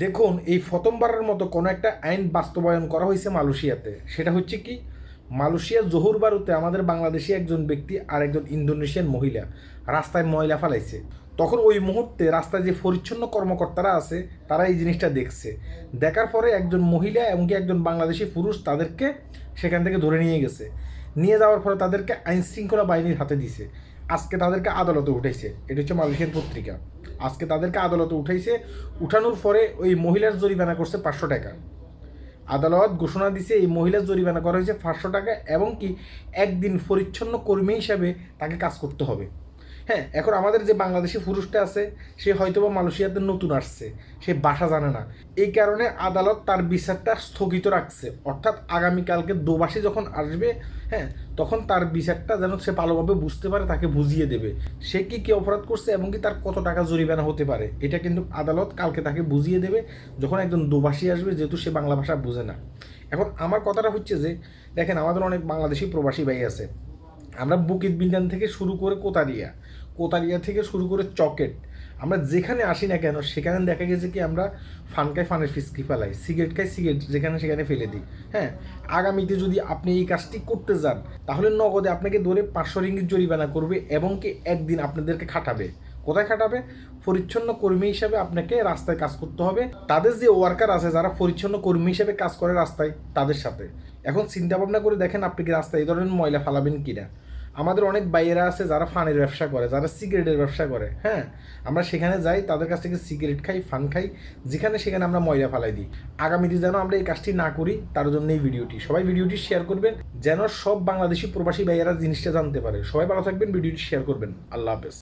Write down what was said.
দেখুন, এই প্রথমবারের মতো কোনো একটা আইন বাস্তবায়ন করা হয়েছে মালয়েশিয়াতে। সেটা হচ্ছে কি, মালয়েশিয়ার জোহর বারুতে আমাদের বাংলাদেশি একজন ব্যক্তি আর একজন ইন্দোনেশিয়ান মহিলা রাস্তায় ময়লা ফেলাইছে। তখন ওই মুহূর্তে রাস্তায় যে পরিচ্ছন্ন কর্মকর্তারা আছে তারা এই জিনিসটা দেখছে। দেখার পরে একজন মহিলা এমনকি একজন বাংলাদেশি পুরুষ তাদেরকে সেখান থেকে ধরে নিয়ে গেছে। নিয়ে যাওয়ার পরে তাদেরকে আইন শৃঙ্খলা বাহিনীর হাতে দিছে। আজকে তাদেরকে আদালতে উঠাইছে। এটা হচ্ছে মালয়েশিয়ান পত্রিকা। আজকে তাদেরকে আদালতে উঠাইছে। উঠানোর পরে ওই মহিলার জরিমানা করছে 500 টাকা। আদালত ঘোষণা দিছে এই মহিলার জরিমানা করা হয়েছে 500 টাকা, এবং কি একদিন পরিচ্ছন্ন কর্মী হিসাবে তাকে কাজ করতে হবে। হ্যাঁ, এখন আমাদের যে বাংলাদেশি পুরুষটা আছে সে হয়তোবা মালয়েশিয়াতে নতুন আসছে, সে ভাষা জানে না। এই কারণে আদালত তার বিচারটা স্থগিত রাখছে, অর্থাৎ আগামীকালকে দোবাসী যখন আসবে, হ্যাঁ, তখন তার বিচারটা যেন সে ভালোভাবে বুঝতে পারে, তাকে বুঝিয়ে দেবে সে কি কি অপরাধ করছে এবং কি তার কত টাকা জরিমানা হতে পারে। এটা কিন্তু আদালত কালকে তাকে বুঝিয়ে দেবে যখন একজন দোবাসী আসবে, যেহেতু সে বাংলা ভাষা বোঝে না। এখন আমার কথাটা হচ্ছে যে, দেখেন, আমাদের অনেক বাংলাদেশি প্রবাসী ভাই আছে। আমরা বুকিত বিন্দান থেকে শুরু করে কোতারিয়া থেকে শুরু করে চকেট, আমরা যেখানে আসি না কেন সেখানে দেখা গেছে কি আমরা ফান খাই, ফানের ফিসকি ফেলাই, সিগারেট খাই, সিগারেট যেখানে সেখানে ফেলে দিই। হ্যাঁ, আগামীতে যদি আপনি এই কাজটি করতে যান তাহলে নগদে আপনাকে ধরে 500 রিঙ্গিত জরিমানা করবে, এবং কি একদিন আপনাদেরকে খাটাবে। কোথায় খাটাবে? পরিচ্ছন্ন কর্মী হিসাবে আপনাকে রাস্তায় কাজ করতে হবে, তাদের যে ওয়ার্কার আছে যারা পরিচ্ছন্ন কর্মী হিসেবে কাজ করে রাস্তায়, তাদের সাথে। এখন চিন্তা ভাবনা করে দেখেন আপনি কি রাস্তায় এই ধরনের ময়লা ফালাবেন কিনা। আমাদের অনেক বাইরেরা আছে যারা ফানের ব্যবসা করে, যারা সিগারেটের ব্যবসা করে। হ্যাঁ, আমরা সেখানে যাই, তাদের কাছ থেকে সিগারেট খাই, ফান খাই, যেখানে সেখানে আমরা ময়লা ফালাই দিই। আগামীতে যেন আমরা এই কাজটি না করি তার জন্য এই ভিডিওটি, সবাই ভিডিওটি শেয়ার করবেন যেন সব বাংলাদেশি প্রবাসী ভাইয়েরা জিনিসটা জানতে পারে। সবাই ভালো থাকবেন, ভিডিওটি শেয়ার করবেন। আল্লাহ হাফেজ।